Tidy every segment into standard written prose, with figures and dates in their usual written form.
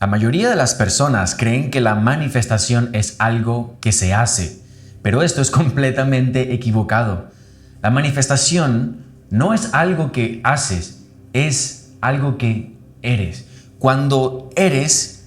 La mayoría de las personas creen que la manifestación es algo que se hace, pero esto es completamente equivocado. La manifestación no es algo que haces, es algo que eres. Cuando eres,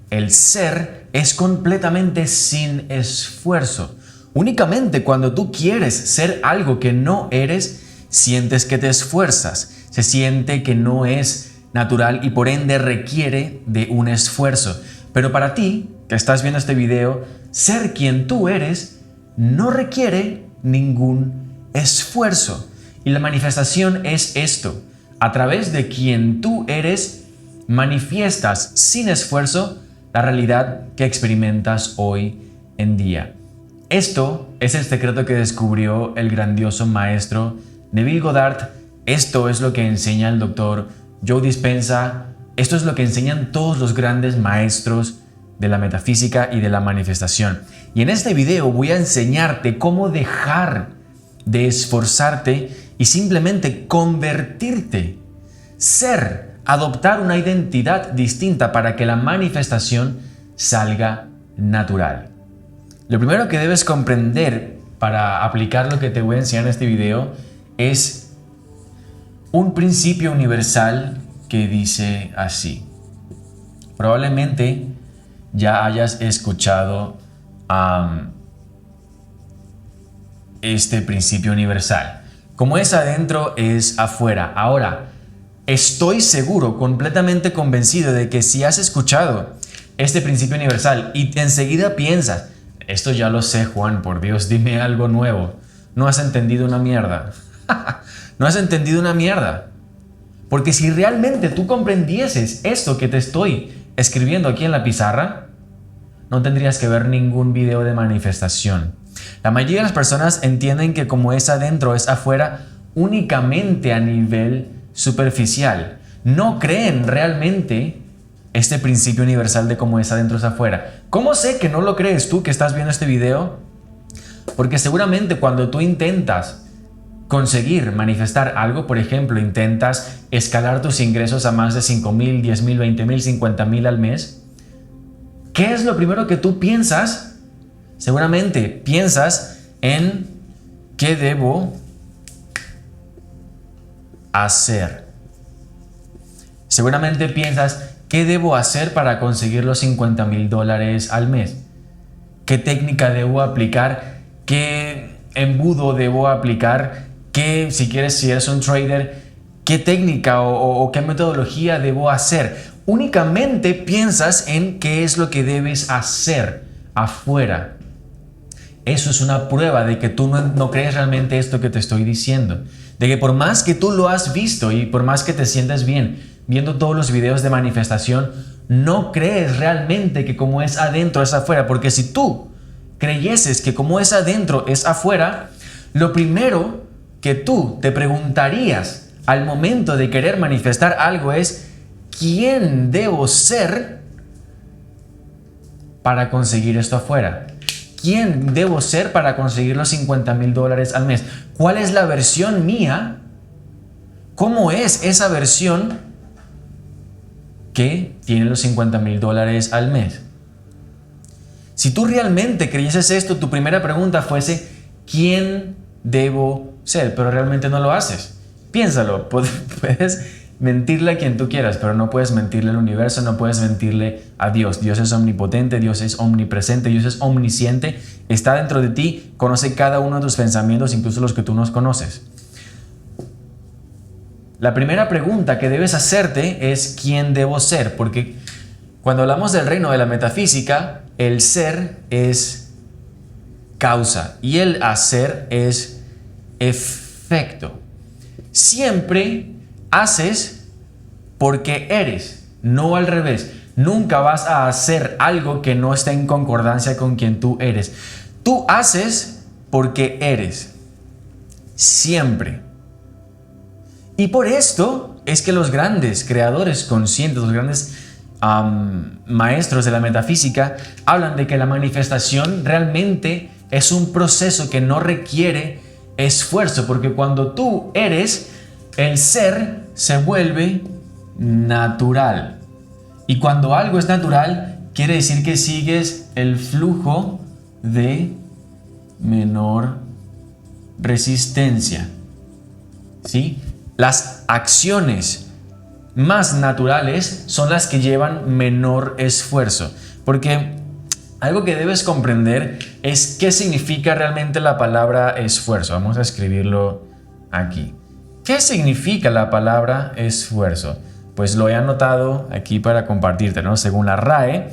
el ser es completamente sin esfuerzo. Únicamente cuando tú quieres ser algo que no eres, sientes que te esfuerzas, se siente que no es natural y por ende requiere de un esfuerzo. Pero para ti, que estás viendo este video, ser quien tú eres no requiere ningún esfuerzo. Y la manifestación es esto. A través de quien tú eres, manifiestas sin esfuerzo la realidad que experimentas hoy en día. Esto es el secreto que descubrió el grandioso maestro Neville Goddard. Esto es lo que enseña el doctor Joe Dispenza. Esto es lo que enseñan todos los grandes maestros de la metafísica y de la manifestación. Y en este video voy a enseñarte cómo dejar de esforzarte y simplemente convertirte, ser, adoptar una identidad distinta para que la manifestación salga natural. Lo primero que debes comprender para aplicar lo que te voy a enseñar en este video es un principio universal que dice así. Probablemente ya hayas escuchado este principio universal. Como es adentro, es afuera. Ahora, estoy seguro, completamente convencido de que si has escuchado este principio universal y enseguida piensas, esto ya lo sé, Juan, por Dios, dime algo nuevo. No has entendido una mierda. No has entendido una mierda. Porque si realmente tú comprendieses esto que te estoy escribiendo aquí en la pizarra, no tendrías que ver ningún video de manifestación. La mayoría de las personas entienden que como es adentro, es afuera únicamente a nivel superficial. No creen realmente este principio universal de cómo es adentro, es afuera. ¿Cómo sé que no lo crees tú que estás viendo este video? Porque seguramente cuando tú intentas conseguir manifestar algo, por ejemplo, intentas escalar tus ingresos a más de 5,000, 10,000, 20,000, 50,000 al mes, ¿qué es lo primero que tú piensas? Seguramente piensas en ¿qué debo hacer? Seguramente piensas ¿qué debo hacer para conseguir los $50,000 al mes? ¿Qué técnica debo aplicar? ¿Qué embudo debo aplicar? ¿Qué, si eres un trader, qué técnica o qué metodología debo hacer? Únicamente piensas en qué es lo que debes hacer afuera. Eso es una prueba de que tú no crees realmente esto que te estoy diciendo. De que por más que tú lo has visto y por más que te sientas bien viendo todos los videos de manifestación, no crees realmente que como es adentro es afuera. Porque si tú creyeses que como es adentro es afuera, lo primero que tú te preguntarías al momento de querer manifestar algo es ¿quién debo ser para conseguir esto afuera? ¿Quién debo ser para conseguir los $50,000 al mes? ¿Cuál es la versión mía? ¿Cómo es esa versión que tiene los $50,000 al mes? Si tú realmente creyeses esto, tu primera pregunta fuese ¿quién debo ser? Pero realmente no lo haces. Piénsalo, puedes mentirle a quien tú quieras, pero no puedes mentirle al universo, no puedes mentirle a Dios. Dios es omnipotente, Dios es omnipresente, Dios es omnisciente, está dentro de ti, conoce cada uno de tus pensamientos, incluso los que tú no conoces. La primera pregunta que debes hacerte es ¿quién debo ser? Porque cuando hablamos del reino de la metafísica, el ser es causa y el hacer es efecto. Siempre haces porque eres, no al revés. Nunca vas a hacer algo que no esté en concordancia con quien tú eres. Tú haces porque eres. Siempre. Y por esto es que los grandes creadores conscientes, los grandes maestros de la metafísica, hablan de que la manifestación realmente es un proceso que no requiere esfuerzo, porque cuando tú eres, el ser se vuelve natural. Y cuando algo es natural, quiere decir que sigues el flujo de menor resistencia. ¿Sí? Las acciones más naturales son las que llevan menor esfuerzo. Porque algo que debes comprender es qué significa realmente la palabra esfuerzo. Vamos a escribirlo aquí. ¿Qué significa la palabra esfuerzo? Pues lo he anotado aquí para compartirte, ¿no? Según la RAE,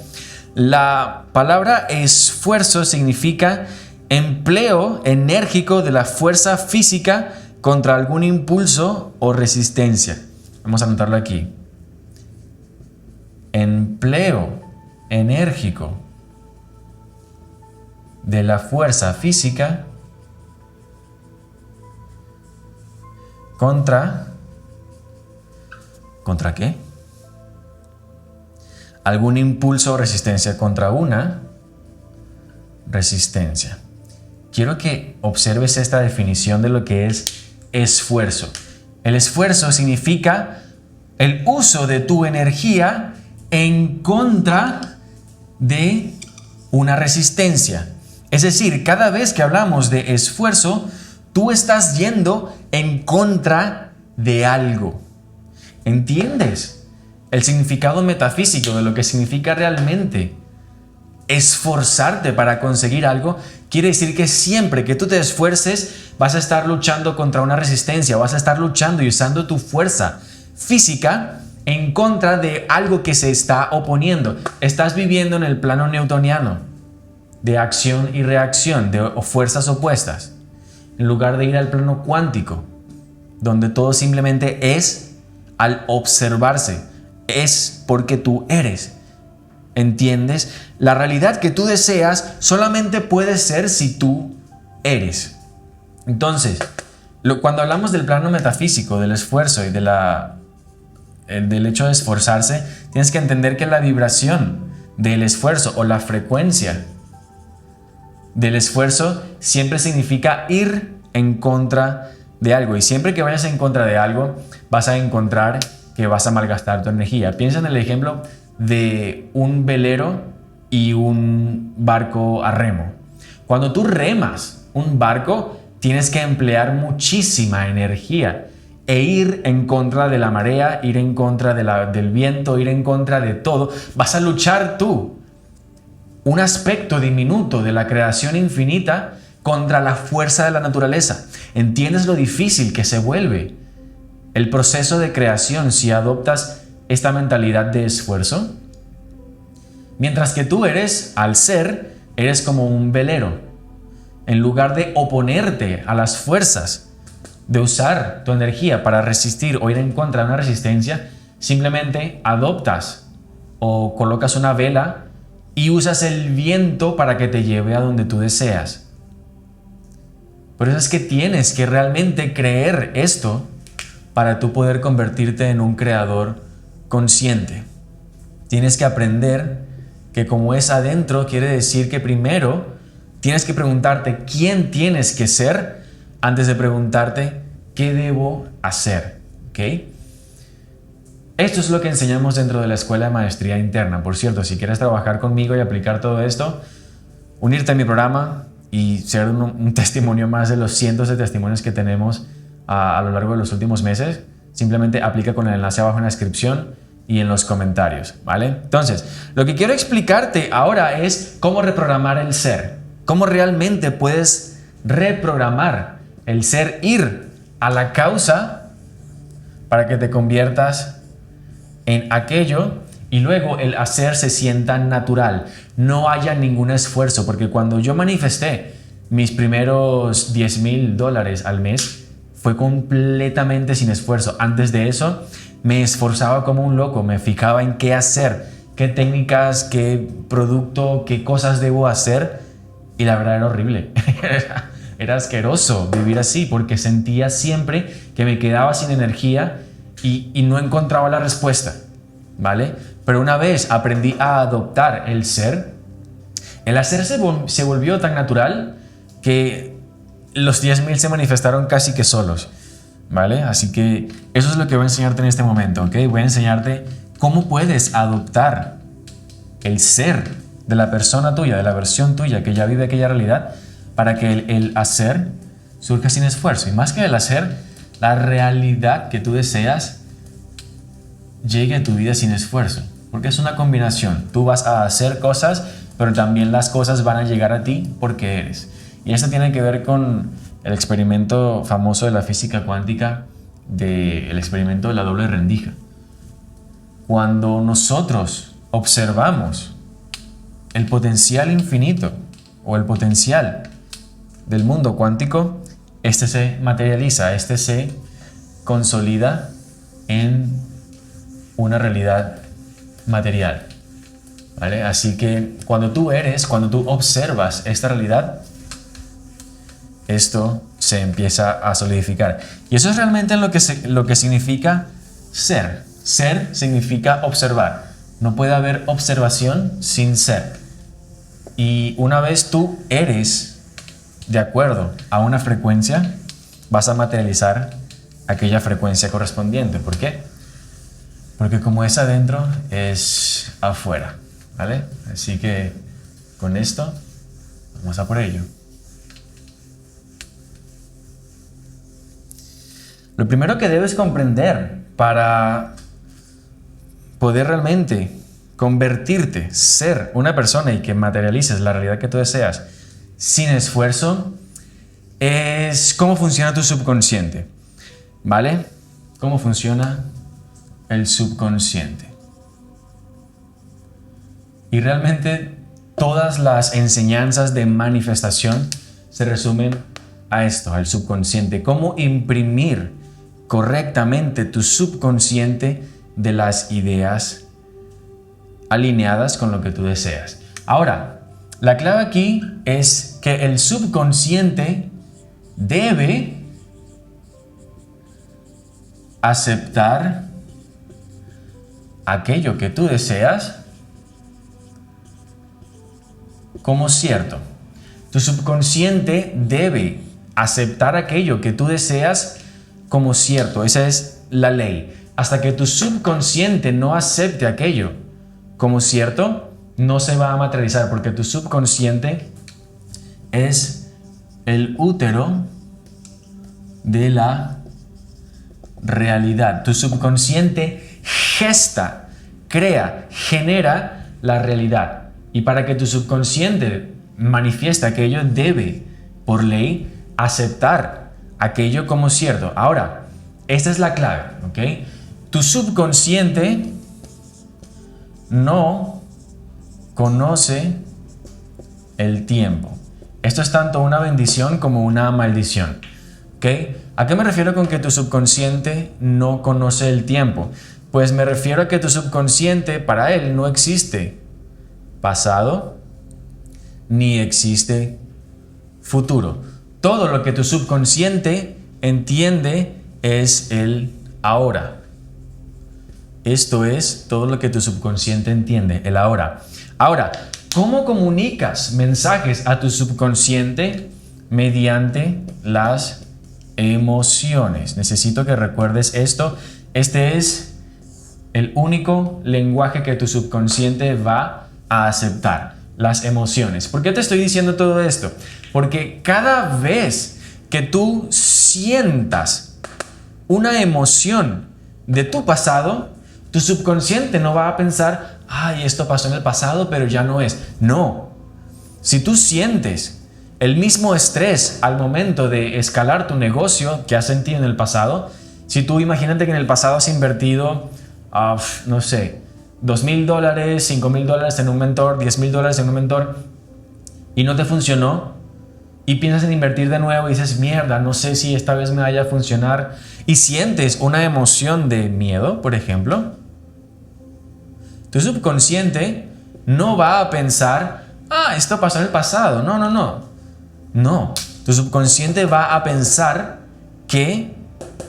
la palabra esfuerzo significa empleo enérgico de la fuerza física contra algún impulso o resistencia. Vamos a anotarlo aquí. Empleo enérgico de la fuerza física ¿contra qué? Algún impulso o resistencia, contra una resistencia. Quiero que observes esta definición de lo que es esfuerzo. El esfuerzo significa el uso de tu energía en contra de una resistencia. Es decir, cada vez que hablamos de esfuerzo, tú estás yendo en contra de algo. ¿Entiendes el significado metafísico de lo que significa realmente esforzarte para conseguir algo? Quiere decir que siempre que tú te esfuerces vas a estar luchando contra una resistencia, vas a estar luchando y usando tu fuerza física en contra de algo que se está oponiendo. Estás viviendo en el plano newtoniano de acción y reacción, de fuerzas opuestas, en lugar de ir al plano cuántico, donde todo simplemente es al observarse, es porque tú eres. ¿Entiendes? La realidad que tú deseas solamente puede ser si tú eres. Entonces, cuando hablamos del plano metafísico, del esfuerzo y del hecho de esforzarse, tienes que entender que la vibración del esfuerzo o la frecuencia del esfuerzo siempre significa ir en contra de algo. Y siempre que vayas en contra de algo, vas a encontrar que vas a malgastar tu energía. Piensa en el ejemplo de un velero y un barco a remo. Cuando tú remas un barco, tienes que emplear muchísima energía e ir en contra de la marea, ir en contra del viento, ir en contra de todo. Vas a luchar tú, un aspecto diminuto de la creación infinita, contra la fuerza de la naturaleza. ¿Entiendes lo difícil que se vuelve el proceso de creación si adoptas esta mentalidad de esfuerzo? Mientras que tú eres, al ser, eres como un velero. En lugar de oponerte a las fuerzas, de usar tu energía para resistir o ir en contra de una resistencia, simplemente adoptas o colocas una vela y usas el viento para que te lleve a donde tú deseas. Por eso es que tienes que realmente creer esto para tú poder convertirte en un creador consciente. Tienes que aprender que como es adentro, quiere decir que primero tienes que preguntarte quién tienes que ser antes de preguntarte qué debo hacer. ¿Ok? Esto es lo que enseñamos dentro de la Escuela de Maestría Interna. Por cierto, si quieres trabajar conmigo y aplicar todo esto, unirte a mi programa y ser un testimonio más de los cientos de testimonios que tenemos a lo largo de los últimos meses, simplemente aplica con el enlace abajo en la descripción y en los comentarios, ¿vale? Entonces, lo que quiero explicarte ahora es cómo reprogramar el ser. Cómo realmente puedes reprogramar el ser, ir a la causa para que te conviertas en aquello y luego el hacer se sienta natural. No haya ningún esfuerzo, porque cuando yo manifesté mis primeros $10,000 al mes, fue completamente sin esfuerzo. Antes de eso, me esforzaba como un loco, me fijaba en qué hacer, qué técnicas, qué producto, qué cosas debo hacer, y la verdad era horrible. Era asqueroso vivir así, porque sentía siempre que me quedaba sin energía y no encontraba la respuesta, ¿vale? Pero una vez aprendí a adoptar el ser, el hacer se volvió tan natural que los 10,000 se manifestaron casi que solos, ¿vale? Así que eso es lo que voy a enseñarte en este momento, ¿ok? Voy a enseñarte ¿cómo puedes adoptar el ser de la persona tuya, de la versión tuya que ya vive aquella realidad, para que el hacer surja sin esfuerzo? Y más que el hacer, la realidad que tú deseas llegue a tu vida sin esfuerzo. Porque es una combinación. Tú vas a hacer cosas, pero también las cosas van a llegar a ti porque eres. Y esto tiene que ver con el experimento famoso de la física cuántica, del experimento de la doble rendija. Cuando nosotros observamos el potencial infinito o el potencial del mundo cuántico, este se materializa, este se consolida en una realidad material, ¿vale? Así que cuando tú observas esta realidad, esto se empieza a solidificar. Y eso es realmente lo que significa ser. Ser significa observar. No puede haber observación sin ser. Y una vez tú eres de acuerdo a una frecuencia, vas a materializar aquella frecuencia correspondiente. ¿Por qué? Porque como es adentro, es afuera, ¿vale? Así que con esto, vamos a por ello. Lo primero que debes comprender para poder realmente convertirte, ser una persona y que materialices la realidad que tú deseas sin esfuerzo, es cómo funciona tu subconsciente, ¿vale? ¿Cómo funciona el subconsciente? Y realmente todas las enseñanzas de manifestación se resumen a esto, al subconsciente. Cómo imprimir correctamente tu subconsciente de las ideas alineadas con lo que tú deseas. Ahora, la clave aquí es que el subconsciente debe aceptar aquello que tú deseas como cierto. Tu subconsciente debe aceptar aquello que tú deseas como cierto. Esa es la ley. Hasta que tu subconsciente no acepte aquello como cierto, no se va a materializar, porque tu subconsciente es el útero de la realidad. Tu subconsciente gesta, crea, genera la realidad. Y para que tu subconsciente manifieste aquello, debe, por ley, aceptar aquello como cierto. Ahora, esta es la clave, ¿ok? Tu subconsciente no conoce el tiempo. Esto es tanto una bendición como una maldición, ¿ok? ¿A qué me refiero con que tu subconsciente no conoce el tiempo? Pues me refiero a que tu subconsciente, para él, no existe pasado ni existe futuro. Todo lo que tu subconsciente entiende es el ahora. Esto es todo lo que tu subconsciente entiende, el ahora. Ahora, ¿cómo comunicas mensajes a tu subconsciente? Mediante las emociones. Necesito que recuerdes esto. Este es el único lenguaje que tu subconsciente va a aceptar, las emociones. ¿Por qué te estoy diciendo todo esto? Porque cada vez que tú sientas una emoción de tu pasado, tu subconsciente no va a pensar, ay, esto pasó en el pasado, pero ya no es. No. Si tú sientes el mismo estrés al momento de escalar tu negocio que has sentido en el pasado, si tú imagínate que en el pasado has invertido, no sé, $2,000, $5,000 en un mentor, $10,000 en un mentor, y no te funcionó, y piensas en invertir de nuevo y dices, mierda, no sé si esta vez me vaya a funcionar, y sientes una emoción de miedo, por ejemplo, tu subconsciente no va a pensar, esto pasó en el pasado. No. Tu subconsciente va a pensar que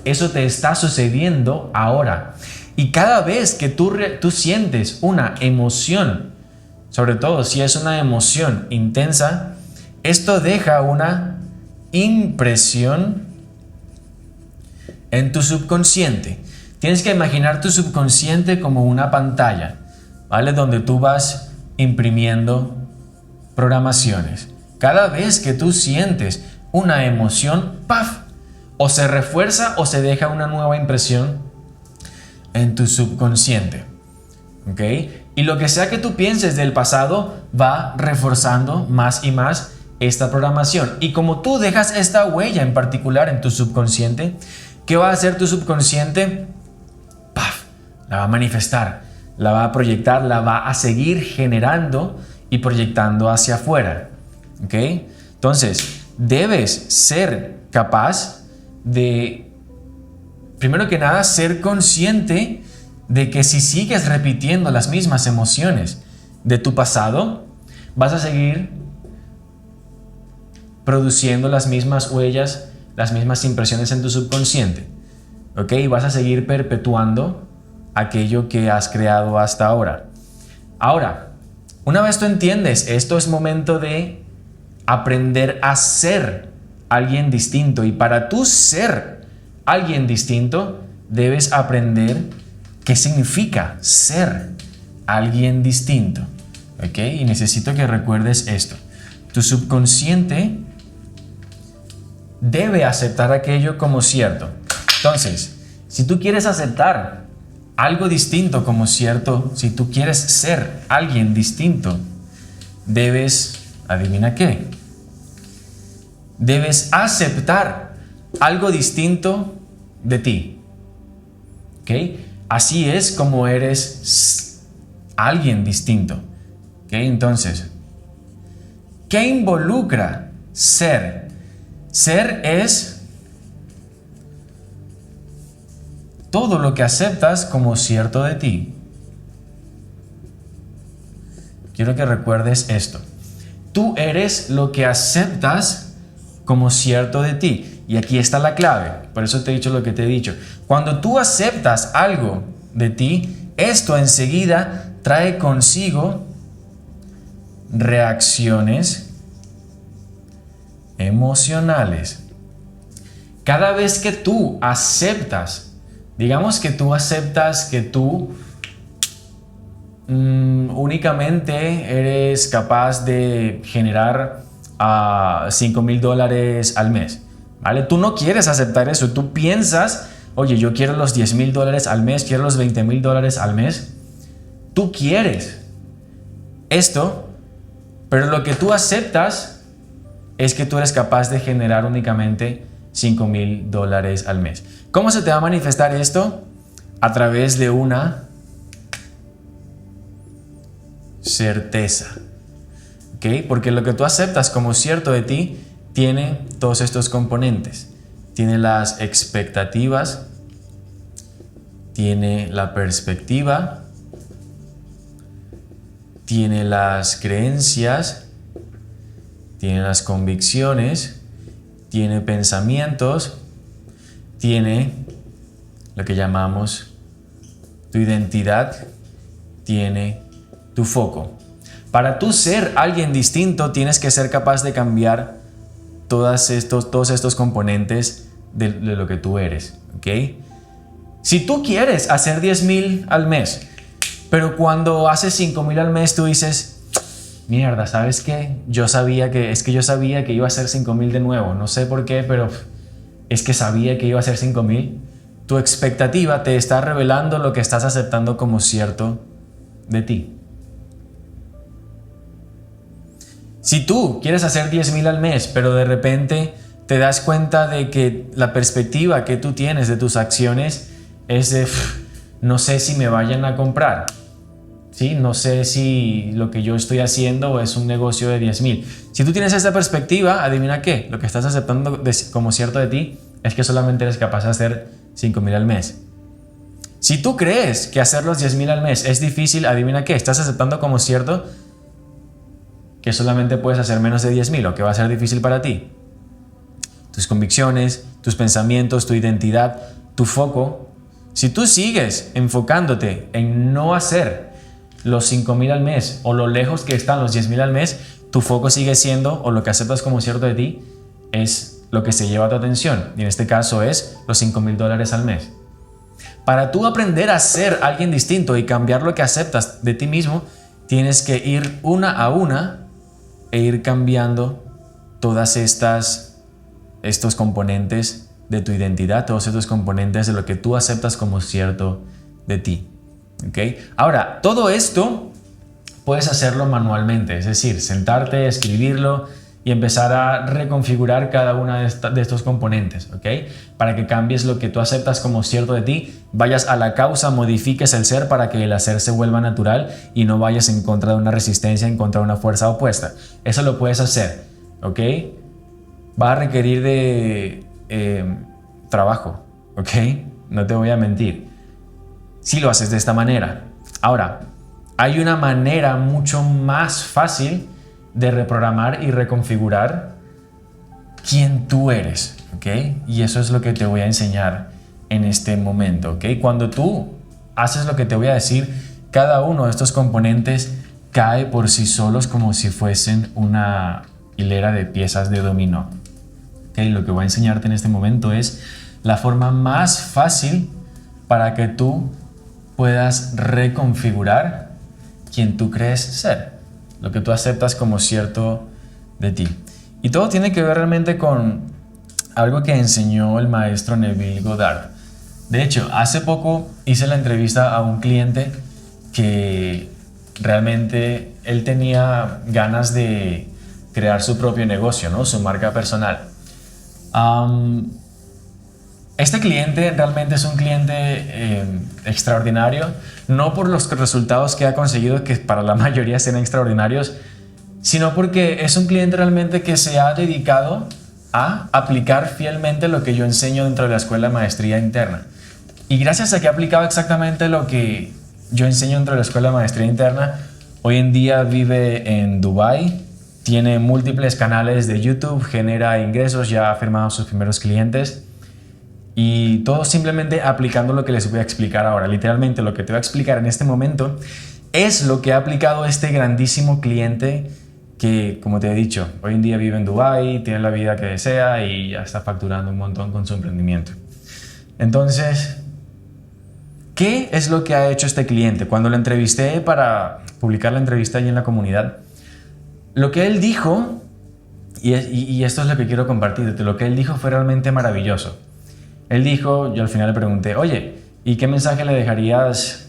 eso te está sucediendo ahora. Y cada vez que tú sientes una emoción, sobre todo si es una emoción intensa, esto deja una impresión en tu subconsciente. Tienes que imaginar tu subconsciente como una pantalla, ¿vale? Donde tú vas imprimiendo programaciones. Cada vez que tú sientes una emoción, ¡paf!, o se refuerza o se deja una nueva impresión en tu subconsciente. ¿Ok? Y lo que sea que tú pienses del pasado va reforzando más y más esta programación. Y como tú dejas esta huella en particular en tu subconsciente, ¿qué va a hacer tu subconsciente? ¡Paf! La va a manifestar, la va a proyectar, la va a seguir generando y proyectando hacia afuera. ¿Ok? Entonces, debes ser capaz de, primero que nada, ser consciente de que si sigues repitiendo las mismas emociones de tu pasado, vas a seguir produciendo las mismas huellas, las mismas impresiones en tu subconsciente. ¿Ok? Y vas a seguir perpetuando aquello que has creado hasta ahora. Ahora, una vez tú entiendes, esto es momento de aprender a ser alguien distinto. Y para tú ser alguien distinto, debes aprender qué significa ser alguien distinto. ¿Ok? Y necesito que recuerdes esto. Tu subconsciente debe aceptar aquello como cierto. Entonces, si tú quieres aceptar algo distinto como cierto, si tú quieres ser alguien distinto, debes, adivina qué, debes aceptar algo distinto de ti. ¿Ok? Así es como eres alguien distinto. ¿Ok? Entonces, ¿qué involucra ser? Ser es todo lo que aceptas como cierto de ti. Quiero que recuerdes esto. Tú eres lo que aceptas como cierto de ti. Y aquí está la clave. Por eso te he dicho lo que te he dicho. Cuando tú aceptas algo de ti, esto enseguida trae consigo reacciones emocionales. Cada vez que tú aceptas, digamos que tú aceptas que tú únicamente eres capaz de generar $5,000 al mes, ¿vale? Tú no quieres aceptar eso, tú piensas, oye, yo quiero los $10,000 al mes, quiero los $20,000 al mes. Tú quieres esto, pero lo que tú aceptas es que tú eres capaz de generar únicamente $5,000 al mes. ¿Cómo se te va a manifestar esto? A través de una certeza. ¿Ok? Porque lo que tú aceptas como cierto de ti tiene todos estos componentes. Tiene las expectativas, tiene la perspectiva, tiene las creencias, tiene las convicciones, tiene pensamientos, tiene lo que llamamos tu identidad, tiene tu foco. Para tú ser alguien distinto, tienes que ser capaz de cambiar todos estos componentes de lo que tú eres. ¿Ok? Si tú quieres hacer 10,000 al mes, pero cuando haces 5,000 al mes, tú dices, mierda, ¿sabes qué? Yo sabía que iba a ser 5,000 de nuevo. No sé por qué, pero es que sabía que iba a ser 5,000. Tu expectativa te está revelando lo que estás aceptando como cierto de ti. Si tú quieres hacer 10,000 al mes, pero de repente te das cuenta de que la perspectiva que tú tienes de tus acciones es de, no sé si me vayan a comprar. ¿Sí? No sé si lo que yo estoy haciendo es un negocio de 10,000. Si tú tienes esta perspectiva, adivina qué, lo que estás aceptando como cierto de ti es que solamente eres capaz de hacer 5,000 al mes. Si tú crees que hacer los 10,000 al mes es difícil, adivina qué, estás aceptando como cierto que solamente puedes hacer menos de 10,000 o que va a ser difícil para ti. Tus convicciones, tus pensamientos, tu identidad, tu foco. Si tú sigues enfocándote en no hacer los 5,000 al mes o lo lejos que están los 10,000 al mes, tu foco sigue siendo, o lo que aceptas como cierto de ti, es lo que se lleva tu atención. Y en este caso es los $5,000 al mes. Para tú aprender a ser alguien distinto y cambiar lo que aceptas de ti mismo, tienes que ir una a una e ir cambiando todas estos componentes de tu identidad, todos estos componentes de lo que tú aceptas como cierto de ti. ¿Okay? Ahora, todo esto puedes hacerlo manualmente, es decir, sentarte, escribirlo y empezar a reconfigurar cada uno de estos componentes, ¿ok? Para que cambies lo que tú aceptas como cierto de ti, vayas a la causa, modifiques el ser para que el hacer se vuelva natural y no vayas en contra de una resistencia, en contra de una fuerza opuesta. Eso lo puedes hacer, ¿ok? Va a requerir de trabajo, ¿ok? No te voy a mentir. Si lo haces de esta manera. Ahora, hay una manera mucho más fácil de reprogramar y reconfigurar quién tú eres, ¿ok? Y eso es lo que te voy a enseñar en este momento, ¿ok? Cuando tú haces lo que te voy a decir, cada uno de estos componentes cae por sí solos como si fuesen una hilera de piezas de dominó, ¿ok? Lo que voy a enseñarte en este momento es la forma más fácil para que tú puedas reconfigurar quien tú crees ser, lo que tú aceptas como cierto de ti. Y todo tiene que ver realmente con algo que enseñó el maestro Neville Goddard. De hecho, hace poco hice la entrevista a un cliente que realmente él tenía ganas de crear su propio negocio, ¿no? Su marca personal. Este cliente realmente es un cliente extraordinario, no por los resultados que ha conseguido, que para la mayoría sean extraordinarios, sino porque es un cliente realmente que se ha dedicado a aplicar fielmente lo que yo enseño dentro de la escuela de maestría interna. Y gracias a que ha aplicado exactamente lo que yo enseño dentro de la escuela de maestría interna, hoy en día vive en Dubái, tiene múltiples canales de YouTube, genera ingresos, ya ha firmado sus primeros clientes. Y todo simplemente aplicando lo que les voy a explicar ahora. Literalmente lo que te voy a explicar en este momento es lo que ha aplicado este grandísimo cliente que, como te he dicho, hoy en día vive en Dubái, tiene la vida que desea y ya está facturando un montón con su emprendimiento. Entonces, ¿qué es lo que ha hecho este cliente? Cuando lo entrevisté para publicar la entrevista ahí en la comunidad, lo que él dijo, y esto es lo que quiero compartirte, lo que él dijo fue realmente maravilloso. Él dijo, yo al final le pregunté, oye, ¿y qué mensaje le dejarías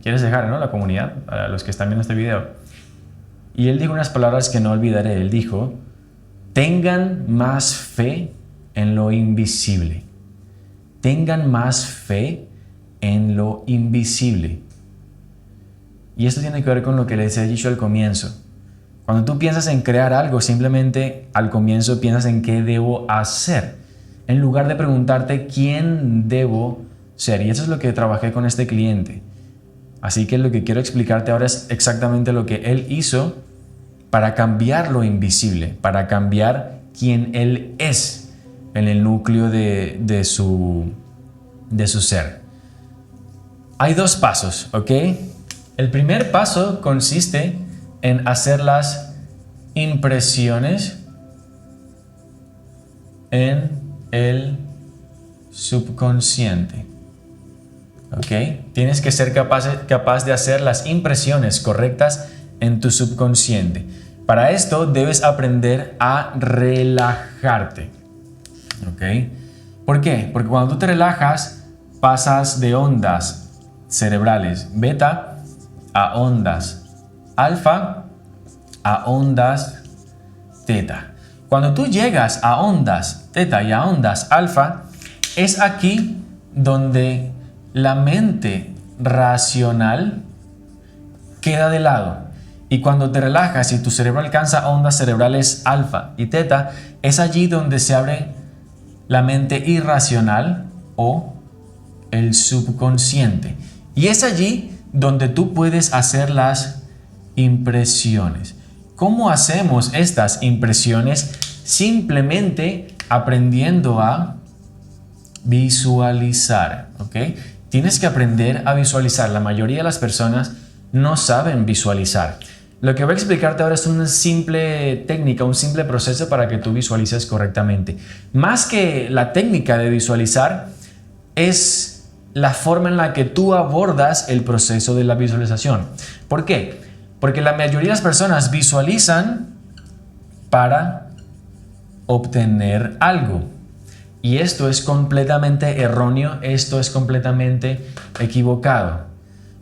quieres dejar, ¿no? A la comunidad, a los que están viendo este video? Y él dijo unas palabras que no olvidaré. Él dijo, tengan más fe en lo invisible. Tengan más fe en lo invisible. Y esto tiene que ver con lo que les he dicho al comienzo. Cuando tú piensas en crear algo, simplemente al comienzo piensas en qué debo hacer, en lugar de preguntarte quién debo ser. Y eso es lo que trabajé con este cliente. Así que lo que quiero explicarte ahora es exactamente lo que él hizo para cambiar lo invisible, para cambiar quién él es en el núcleo de su ser. Hay dos pasos, ¿ok? El primer paso consiste en hacer las impresiones en el subconsciente. ¿Ok? Tienes que ser capaz de hacer las impresiones correctas en tu subconsciente. Para esto debes aprender a relajarte. ¿Ok? ¿Por qué? Porque cuando tú te relajas, pasas de ondas cerebrales beta a ondas alfa a ondas teta. Cuando tú llegas a ondas teta y a ondas alfa, es aquí donde la mente racional queda de lado. Y cuando te relajas y tu cerebro alcanza ondas cerebrales alfa y teta, es allí donde se abre la mente irracional o el subconsciente. Y es allí donde tú puedes hacer las impresiones. ¿Cómo hacemos estas impresiones? Simplemente aprendiendo a visualizar, ¿ok? Tienes que aprender a visualizar. La mayoría de las personas no saben visualizar. Lo que voy a explicarte ahora es una simple técnica, un simple proceso para que tú visualices correctamente. Más que la técnica de visualizar, es la forma en la que tú abordas el proceso de la visualización. ¿Por qué? Porque la mayoría de las personas visualizan para obtener algo. Y esto es completamente erróneo, esto es completamente equivocado.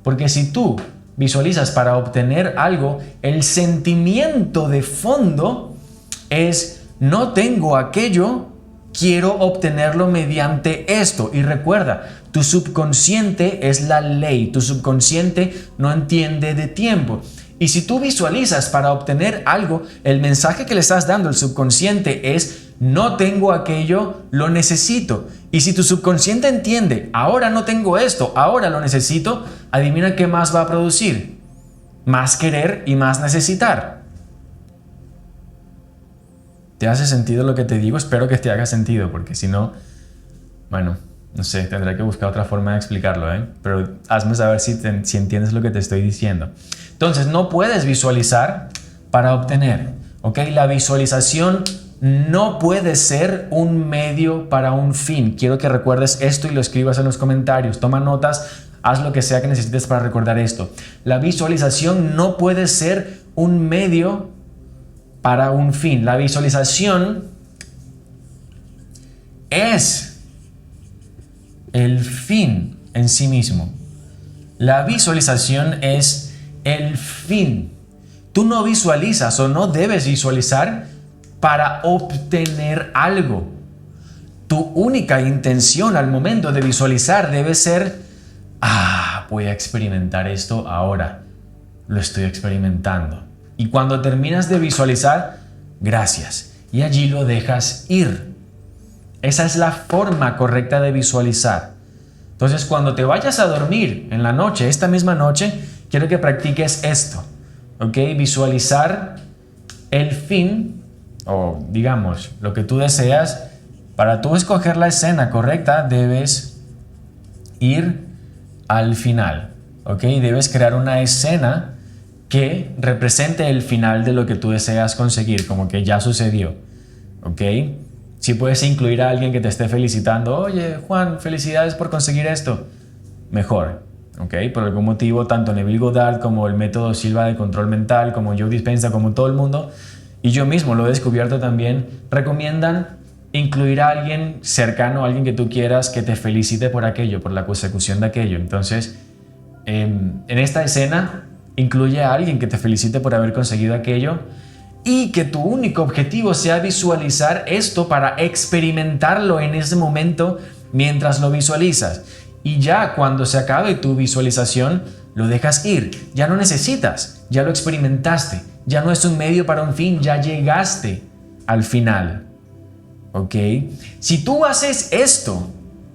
Porque si tú visualizas para obtener algo, el sentimiento de fondo es: no tengo aquello, quiero obtenerlo mediante esto. Y recuerda, tu subconsciente es la ley, tu subconsciente no entiende de tiempo. Y si tú visualizas para obtener algo, el mensaje que le estás dando al subconsciente es: no tengo aquello, lo necesito. Y si tu subconsciente entiende: ahora no tengo esto, ahora lo necesito, adivina qué más va a producir. Más querer y más necesitar. ¿Te hace sentido lo que te digo? Espero que te haga sentido, porque si no, bueno, no sé, tendré que buscar otra forma de explicarlo, pero hazme saber si entiendes lo que te estoy diciendo. Entonces, no puedes visualizar para obtener, ¿ok? La visualización no puede ser un medio para un fin. Quiero que recuerdes esto y lo escribas en los comentarios. Toma notas, haz lo que sea que necesites para recordar esto. La visualización no puede ser un medio para un fin. La visualización es el fin en sí mismo. La visualización es el fin. Tú no visualizas o no debes visualizar para obtener algo. Tu única intención al momento de visualizar debe ser: voy a experimentar esto ahora. Lo estoy experimentando. Y cuando terminas de visualizar, gracias. Y allí lo dejas ir. Esa es la forma correcta de visualizar. Entonces, cuando te vayas a dormir en la noche, esta misma noche, quiero que practiques esto. ¿Ok? Visualizar el fin, o digamos, lo que tú deseas. Para tú escoger la escena correcta, debes ir al final. ¿Ok? Debes crear una escena que represente el final de lo que tú deseas conseguir, como que ya sucedió. ¿Ok? Si puedes incluir a alguien que te esté felicitando: oye, Juan, felicidades por conseguir esto, mejor. ¿Ok? Por algún motivo, tanto Neville Goddard como el método Silva de control mental, como Joe Dispenza, como todo el mundo, y yo mismo lo he descubierto también, recomiendan incluir a alguien cercano, a alguien que tú quieras, que te felicite por aquello, por la consecución de aquello. Entonces, en esta escena, incluye a alguien que te felicite por haber conseguido aquello, y que tu único objetivo sea visualizar esto para experimentarlo en ese momento mientras lo visualizas. Y ya cuando se acabe tu visualización, lo dejas ir. Ya no necesitas, ya lo experimentaste. Ya no es un medio para un fin, ya llegaste al final. ¿Ok? Si tú haces esto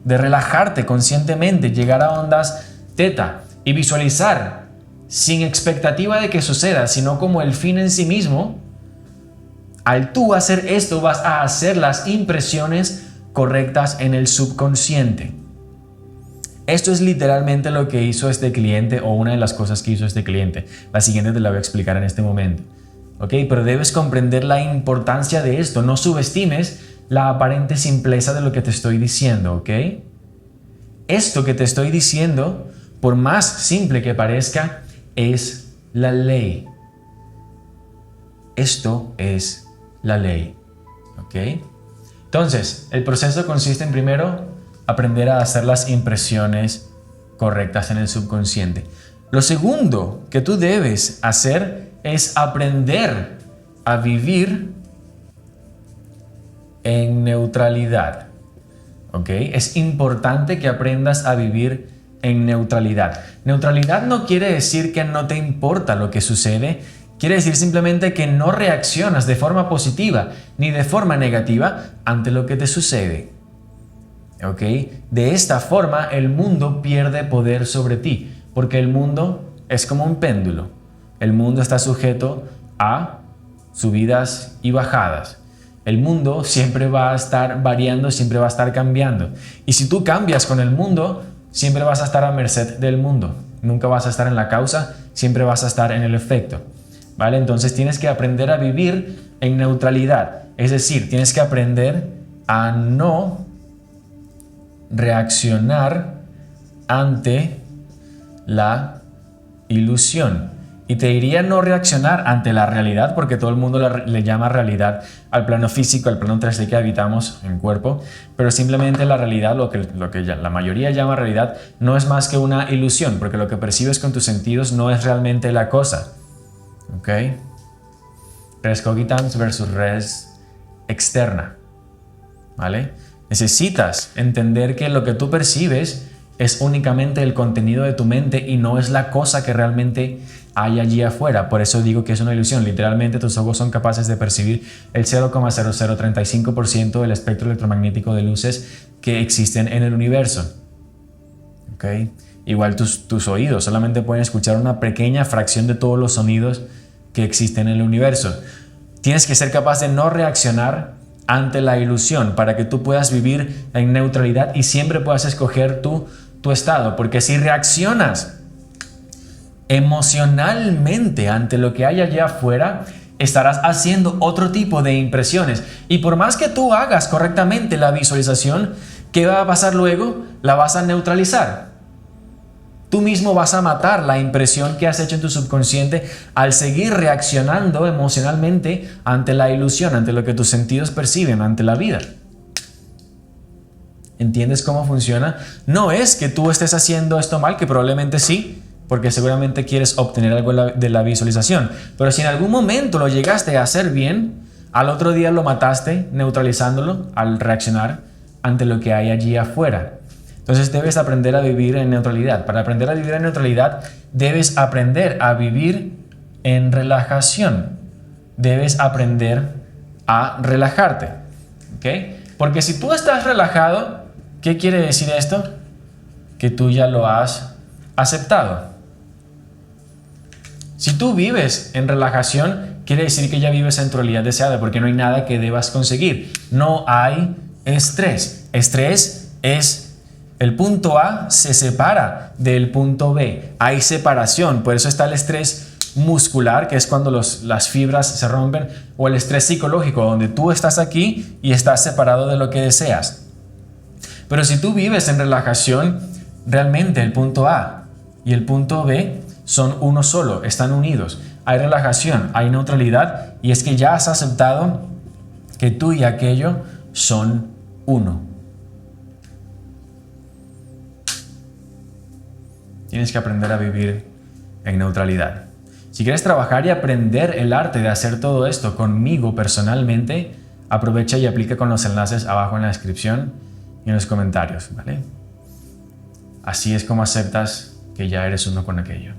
de relajarte conscientemente, llegar a ondas teta y visualizar sin expectativa de que suceda, sino como el fin en sí mismo, al tú hacer esto vas a hacer las impresiones correctas en el subconsciente. Esto es literalmente lo que hizo este cliente, o una de las cosas que hizo este cliente. La siguiente te la voy a explicar en este momento. ¿Ok? Pero debes comprender la importancia de esto. No subestimes la aparente simpleza de lo que te estoy diciendo. ¿Ok? Esto que te estoy diciendo, por más simple que parezca, es la ley. Esto es la ley. ¿Ok? Entonces, el proceso consiste en, primero, aprender a hacer las impresiones correctas en el subconsciente. Lo segundo que tú debes hacer es aprender a vivir en neutralidad. ¿Ok? Es importante que aprendas a vivir en neutralidad. Neutralidad no quiere decir que no te importa lo que sucede. Quiere decir simplemente que no reaccionas de forma positiva ni de forma negativa ante lo que te sucede. ¿Ok? De esta forma el mundo pierde poder sobre ti, porque el mundo es como un péndulo. El mundo está sujeto a subidas y bajadas. El mundo siempre va a estar variando, siempre va a estar cambiando. Y si tú cambias con el mundo, siempre vas a estar a merced del mundo. Nunca vas a estar en la causa, siempre vas a estar en el efecto. ¿Vale? Entonces tienes que aprender a vivir en neutralidad. Es decir, tienes que aprender a no reaccionar ante la ilusión. Y te diría no reaccionar ante la realidad, porque todo el mundo le llama realidad al plano físico, al plano 3D que habitamos en cuerpo, pero simplemente la realidad, lo que la mayoría llama realidad, no es más que una ilusión, porque lo que percibes con tus sentidos no es realmente la cosa. ¿Ok? Res cogitans versus res externa. ¿Vale? Necesitas entender que lo que tú percibes es únicamente el contenido de tu mente y no es la cosa que realmente hay allí afuera. Por eso digo que es una ilusión. Literalmente tus ojos son capaces de percibir el 0,0035% del espectro electromagnético de luces que existen en el universo. ¿Okay? Igual tus oídos solamente pueden escuchar una pequeña fracción de todos los sonidos que existen en el universo. Tienes que ser capaz de no reaccionar ante la ilusión para que tú puedas vivir en neutralidad y siempre puedas escoger tu estado, porque si reaccionas emocionalmente ante lo que hay allá afuera, estarás haciendo otro tipo de impresiones, y por más que tú hagas correctamente la visualización, ¿qué va a pasar luego? La vas a neutralizar. Tú mismo vas a matar la impresión que has hecho en tu subconsciente al seguir reaccionando emocionalmente ante la ilusión, ante lo que tus sentidos perciben, ante la vida. ¿Entiendes cómo funciona? No es que tú estés haciendo esto mal, que probablemente sí, porque seguramente quieres obtener algo de la visualización. Pero si en algún momento lo llegaste a hacer bien, al otro día lo mataste neutralizándolo al reaccionar ante lo que hay allí afuera. Entonces debes aprender a vivir en neutralidad. Para aprender a vivir en neutralidad, debes aprender a vivir en relajación. Debes aprender a relajarte. ¿Ok? Porque si tú estás relajado, ¿qué quiere decir esto? Que tú ya lo has aceptado. Si tú vives en relajación, quiere decir que ya vives en neutralidad deseada, porque no hay nada que debas conseguir. No hay estrés. Estrés es... El punto A se separa del punto B. Hay separación. Por eso está el estrés muscular, que es cuando las fibras se rompen, o el estrés psicológico, donde tú estás aquí y estás separado de lo que deseas. Pero si tú vives en relajación, realmente el punto A y el punto B son uno solo, están unidos. Hay relajación, hay neutralidad, y es que ya has aceptado que tú y aquello son uno. Tienes que aprender a vivir en neutralidad. Si quieres trabajar y aprender el arte de hacer todo esto conmigo personalmente, aprovecha y aplica con los enlaces abajo en la descripción y en los comentarios, ¿vale? Así es como aceptas que ya eres uno con aquello.